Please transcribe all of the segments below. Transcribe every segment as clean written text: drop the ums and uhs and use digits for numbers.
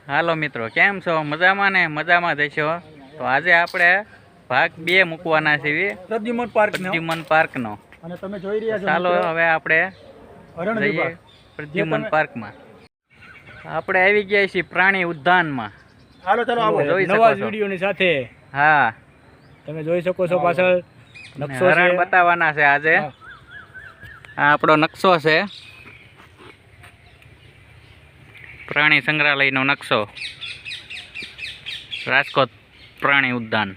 હાલો મિત્રો, કેમ છો? મજામાં ને? મજામાં જશો. તો આજે આપણે ભાગ 2 મૂકવાના છીએ પ્રદ્યુમન પાર્કનો. અને તમે જોઈ રહ્યા છો ચાલો હવે આપણે હરણ જઈએ વિભાગ પ્રદ્યુમન પાર્કમાં. આપણે આવી ગયા છીએ પ્રાણી ઉદ્યાનમાં. હાલો ચાલો આવો જોઈ શકો નવા છો. વિડીયોની સાથે હા, તમે જોઈ શકો છો પાછળ નકશો છે. હરણ બતાવવાના છે આજે. આ આપણો નકશો છે, પ્રાણી સંગ્રહાલયનો નકશો, રાજકોટ પ્રાણી ઉદ્યાન.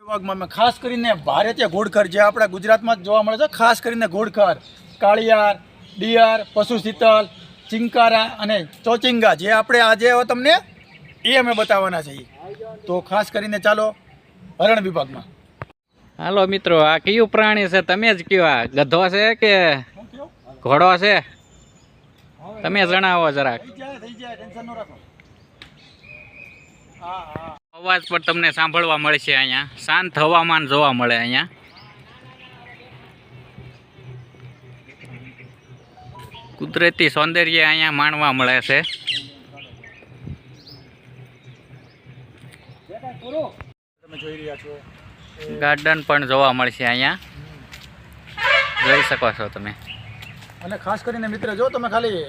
વિભાગમાં ખાસ કરીને ભારતીય ઘોડખર જે આપણા ગુજરાતમાં જ જોવા મળે છે. ખાસ કરીને ઘોડખર, કાળિયાર, ડિયાર, પશુ શીતલ, ચિંકારા અને ચોચિંગા જે આપણે આજે તમને એ અમે બતાવવાના છીએ. તો ખાસ કરીને ચાલો હરણ વિભાગમાં. હાલો મિત્રો, આ કયું પ્રાણી છે તમે જ કયો? આ ગધો છે કે ઘોડો છે? તમે જણાવો જરાક. અવાજ પણ તમને સાંભળવા મળશે. અહીંયા શાંત હવામાન જોવા મળે. અહીંયા કુદરતી સૌંદર્ય અહીંયા માણવા મળે છે. તમે જોઈ રહ્યા છો ગાર્ડન પણ જોવા મળશે અહીંયા, જોઈ શકો છો તમે. અને ખાસ કરીને મિત્ર, જો તમે ખાલી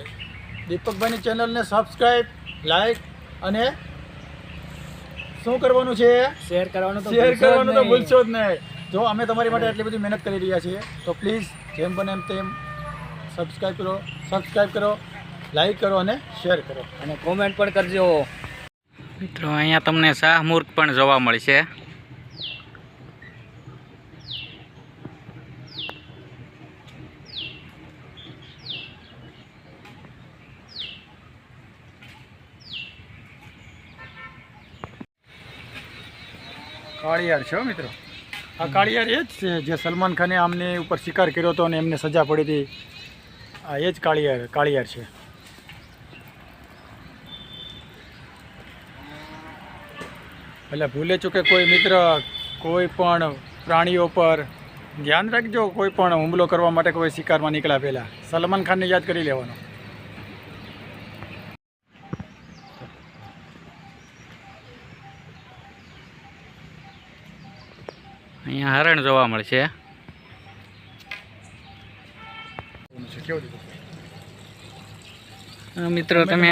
દીપકભાઈની ચેનલને સબસ્ક્રાઈબ, લાઈક અને શું કરવાનું છે? શેર કરવાનું શેર કરવાનું તો ભૂલશો જ નહીં. જો અમે તમારી માટે આટલી બધી મહેનત કરી રહ્યા છીએ તો પ્લીઝ જેમ બને એમ તેમ સબસ્ક્રાઈબ કરો, લાઈક કરો અને શેર કરો અને કોમેન્ટ પણ કરજો. મિત્રો, અહીંયા તમને શાહમૃગ પણ જોવા મળશે. કાળિયાર છે મિત્રો. આ કાળિયાર એ જ છે જે સલમાન ખાને આમની ઉપર શિકાર કર્યો હતો અને એમને સજા પડી હતી. આ એ જ કાળિયાર છે. એટલે ભૂલે ચૂકે કોઈ મિત્ર કોઈ પણ પ્રાણીઓ પર ધ્યાન રાખજો. કોઈ પણ હુમલો કરવા માટે કોઈ શિકારમાં નીકળ્યા પહેલાં સલમાન ખાનને યાદ કરી લેવાનો. અહીંયા હરણ જોવા મળશે. મિત્રો, તમે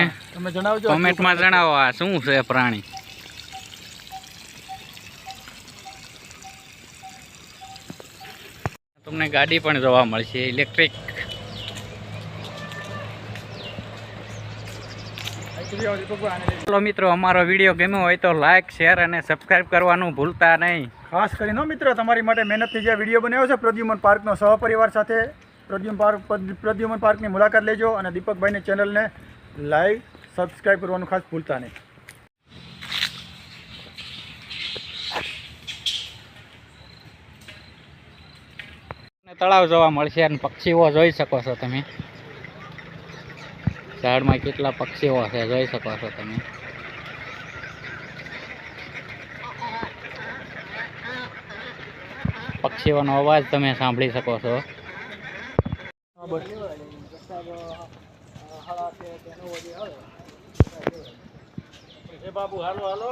જણાવજો, કોમેન્ટમાં જણાવો આ શું છે પ્રાણી. તમને ગાડી પણ જોવા મળશે, ઇલેક્ટ્રિક. ચાલો મિત્રો, અમારો વિડીયો ગમ્યો હોય તો લાઈક, શેર અને સબસ્ક્રાઈબ કરવાનું ભૂલતા નહીં. ખાસ કરીને મિત્ર, તમારી માટે મહેનતથી જે વિડીયો બનાવ્યો છે પ્રદ્યુમન પાર્કનો, સહપરિવાર સાથે પ્રદ્યુમન પાર્કની મુલાકાત લેજો અને દીપકભાઈની ચેનલને લાઈક, સબસ્ક્રાઈબ કરવાનું ખાસ ભૂલતા નહીં. તળાવ જોવા મળશે અને પક્ષીઓ જોઈ શકો છો તમે. ઝાડમાં કેટલા પક્ષીઓ છે જોઈ શકો છો તમે. પક્ષીઓનો અવાજ તમે સાંભળી શકો છો. બાબુ હાલો હાલો.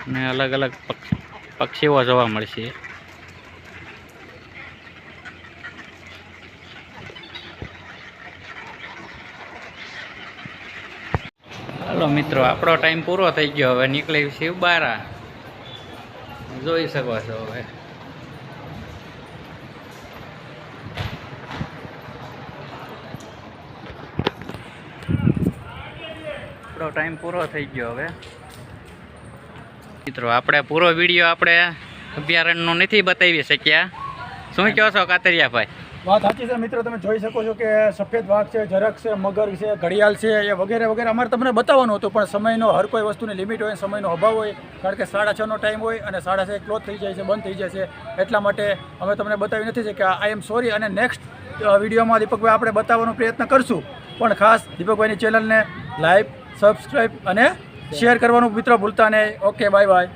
અને અલગ અલગ પક્ષીઓ જોવા મળશે. હાલો મિત્રો, આપણો ટાઈમ પૂરો થઈ ગયો. હવે નીકળી શિવ બારા જોઈ શકો છો. હવે આપણો ટાઈમ પૂરો થઈ ગયો. હવે મિત્રો, આપણે પૂરો વિડીયો આપણે અભયારણ્યનો નથી બતાવી શક્યા. શું કહો છો કાતરિયાભાઈ? વાત સાચી છે મિત્રો. તમે જોઈ શકો છો કે સફેદ વાઘ છે, ઝરખ છે, મગર છે, ઘડિયાળ છે, એ વગેરે વગેરે અમારે તમને બતાવવાનું હતું, પણ સમયનો હર કોઈ વસ્તુની લિમિટ હોય, સમયનો અભાવ હોય. કારણ કે 6:30નો ટાઈમ હોય અને 6:30 ક્લોઝ થઈ જાય છે, બંધ થઈ જાય છે. એટલા માટે અમે તમને બતાવી નથી કે આઈ એમ સોરી. અને નેક્સ્ટ વિડીયોમાં દીપકભાઈ આપણે બતાવવાનો પ્રયત્ન કરશું. પણ ખાસ દીપકભાઈની ચેનલને લાઈક, સબસ્ક્રાઈબ અને શેર કરવાનું મિત્રો ભૂલતા નહીં. Okay, bye bye.